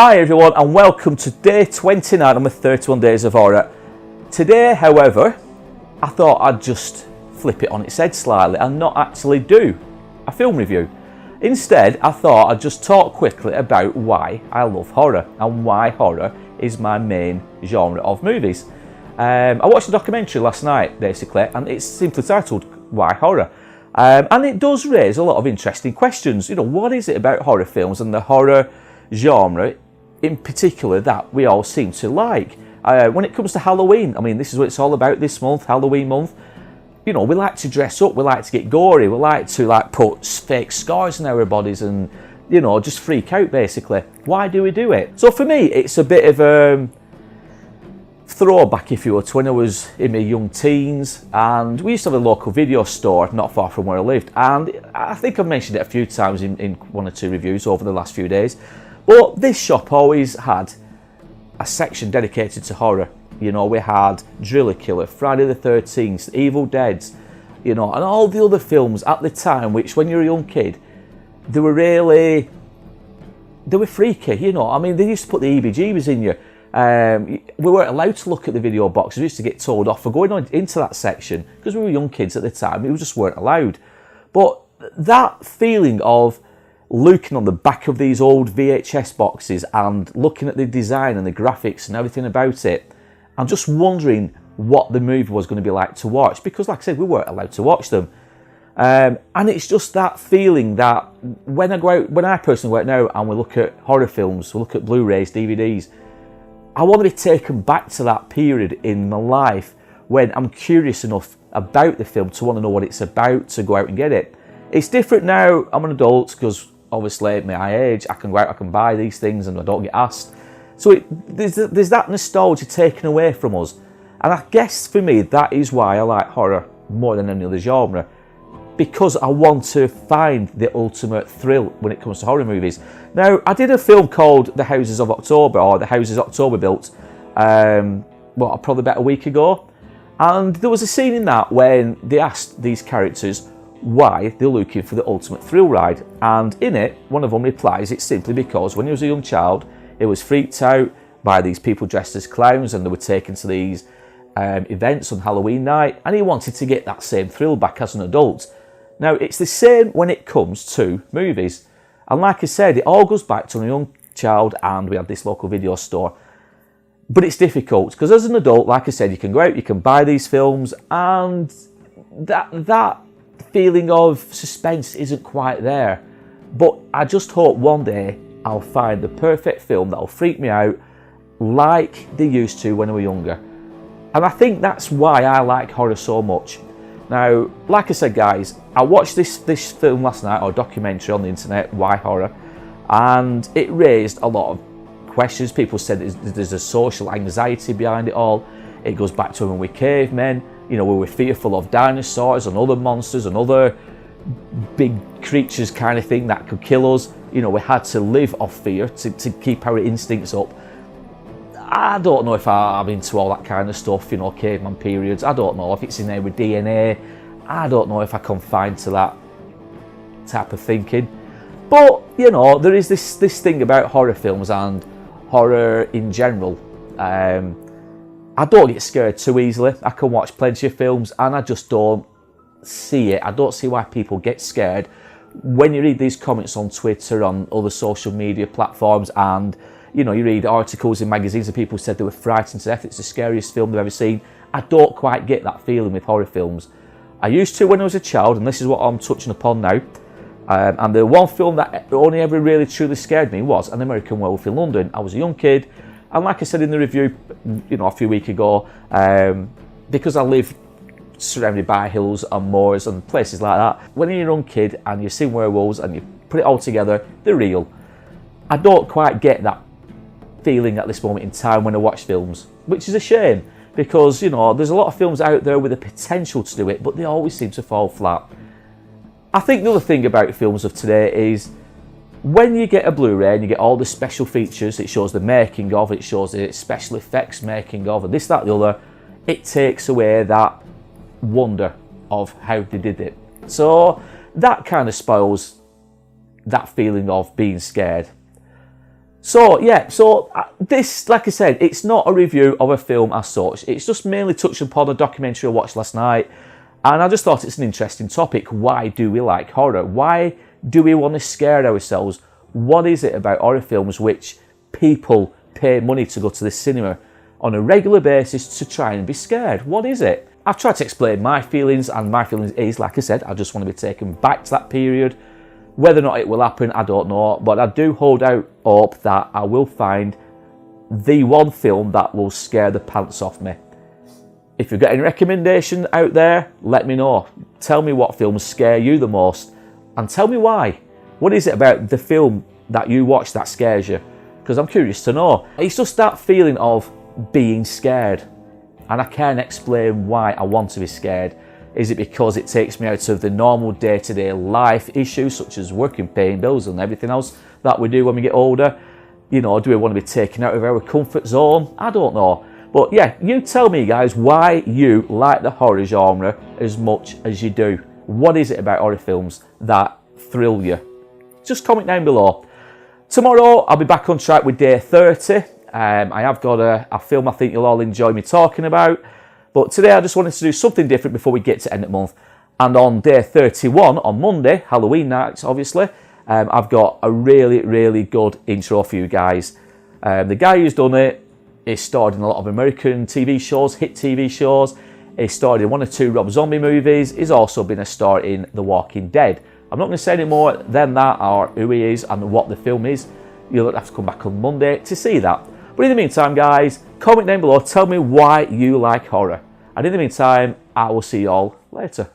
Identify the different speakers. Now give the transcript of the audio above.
Speaker 1: Hi everyone and welcome to day 29 on my 31 days of horror. Today, however, I thought I'd just flip it on its head slightly and not actually do a film review. Instead, I thought I'd just talk quickly about why I love horror and why horror is my main genre of movies. I watched a documentary last night, basically, and it's simply titled Why Horror? And it does raise a lot of interesting questions. You know, what is it about horror films and the horror genre in particular that we all seem to like? When it comes to Halloween, I mean, this is what it's all about this month, Halloween month. You know, we like to dress up, we like to get gory, we like to put fake scars in our bodies and, you know, just freak out basically. Why do we do it? So for me, it's a bit of a throwback, if you will, to when I was in my young teens, and we used to have a local video store not far from where I lived, and I think I've mentioned it a few times in one or two reviews over the last few days, but this shop always had a section dedicated to horror. You know, we had Driller Killer, Friday the 13th, Evil Dead, you know, and all the other films at the time, which when you're a young kid, they were freaky, you know. I mean, they used to put the EBGBs in you. We weren't allowed to look at the video boxes. We used to get told off for going on into that section because we were young kids at the time. We just weren't allowed. But that feeling of looking on the back of these old VHS boxes and looking at the design and the graphics and everything about it, I'm just wondering what the movie was going to be like to watch, because like I said, we weren't allowed to watch them. And it's just that feeling that when I personally go out now and we look at horror films, we look at Blu-rays, DVDs, I want to be taken back to that period in my life when I'm curious enough about the film to want to know what it's about, to go out and get it. It's different now. I'm an adult because obviously at my age, I can go out, I can buy these things and I don't get asked. So there's that nostalgia taken away from us. And I guess for me, that is why I like horror more than any other genre, because I want to find the ultimate thrill when it comes to horror movies. Now, I did a film called The Houses of October, or The Houses October Built, probably about a week ago. And there was a scene in that when they asked these characters why they're looking for the ultimate thrill ride. And in it, one of them replies, it's simply because when he was a young child, he was freaked out by these people dressed as clowns and they were taken to these events on Halloween night, and he wanted to get that same thrill back as an adult. Now, it's the same when it comes to movies. And like I said, it all goes back to a young child and we had this local video store. But it's difficult because as an adult, like I said, you can go out, you can buy these films, and that feeling of suspense isn't quite there. But I just hope one day I'll find the perfect film that'll freak me out like they used to when I was younger. And I think that's why I like horror so much. Now, like I said, guys, I watched this film last night, or documentary on the internet, Why Horror, and it raised a lot of questions. People said there's a social anxiety behind it all. It goes back to when we were cavemen, you know, we were fearful of dinosaurs and other monsters and other big creatures kind of thing that could kill us. You know, we had to live off fear to keep our instincts up. I don't know if I'm into all that kind of stuff, you know, caveman periods. I don't know if it's in there with DNA. I don't know if I confine to that type of thinking. But, you know, there is this thing about horror films and horror in general. I don't get scared too easily. I can watch plenty of films and I just don't see it. I don't see why people get scared. When you read these comments on Twitter, on other social media platforms, and you know, you read articles in magazines of people who said they were frightened to death, it's the scariest film they've ever seen. I don't quite get that feeling with horror films. I used to when I was a child, and this is what I'm touching upon now. And the one film that only ever really truly scared me was An American Werewolf in London. I was a young kid, and like I said in the review, you know, a few weeks ago, because I live surrounded by hills and moors and places like that, when you're a young kid and you see werewolves and you put it all together, they're real. I don't quite get that feeling at this moment in time when I watch films, which is a shame, because, you know, there's a lot of films out there with the potential to do it, but they always seem to fall flat. I think the other thing about films of today is when you get a Blu-ray and you get all the special features, it shows the making of, it shows the special effects making of, and this, that, the other, it takes away that wonder of how they did it. So that kind of spoils that feeling of being scared. So yeah, this, like I said, it's not a review of a film as such. It's just mainly touched upon a documentary I watched last night, and I just thought it's an interesting topic. Why do we like horror? Why do we want to scare ourselves? What is it about horror films which people pay money to go to the cinema on a regular basis to try and be scared? What is it? I've tried to explain my feelings, and my feelings is, like I said, I just want to be taken back to that period. Whether or not it will happen, I don't know, but I do hold out hope that I will find the one film that will scare the pants off me. If you've got any recommendation out there, let me know. Tell me what films scare you the most, and tell me why. What is it about the film that you watch that scares you? Because I'm curious to know. It's just that feeling of being scared, and I can't explain why I want to be scared. Is it because it takes me out of the normal day-to-day life issues such as working, paying bills and everything else that we do when we get older? You know, do we want to be taken out of our comfort zone? I don't know. But yeah, you tell me guys why you like the horror genre as much as you do. What is it about horror films that thrill you? Just comment down below. Tomorrow I'll be back on track with day 30. I have got a film I think you'll all enjoy me talking about. But today I just wanted to do something different before we get to end of the month. And on day 31, on Monday, Halloween night obviously, I've got a really, really good intro for you guys. The guy who's done it is starred in a lot of American TV shows, hit TV shows. He's starred in 1 or 2 Rob Zombie movies. He's also been a star in The Walking Dead. I'm not going to say any more than that, or who he is and what the film is. You'll have to come back on Monday to see that. But in the meantime, guys, comment down below, tell me why you like horror. And in the meantime, I will see you all later.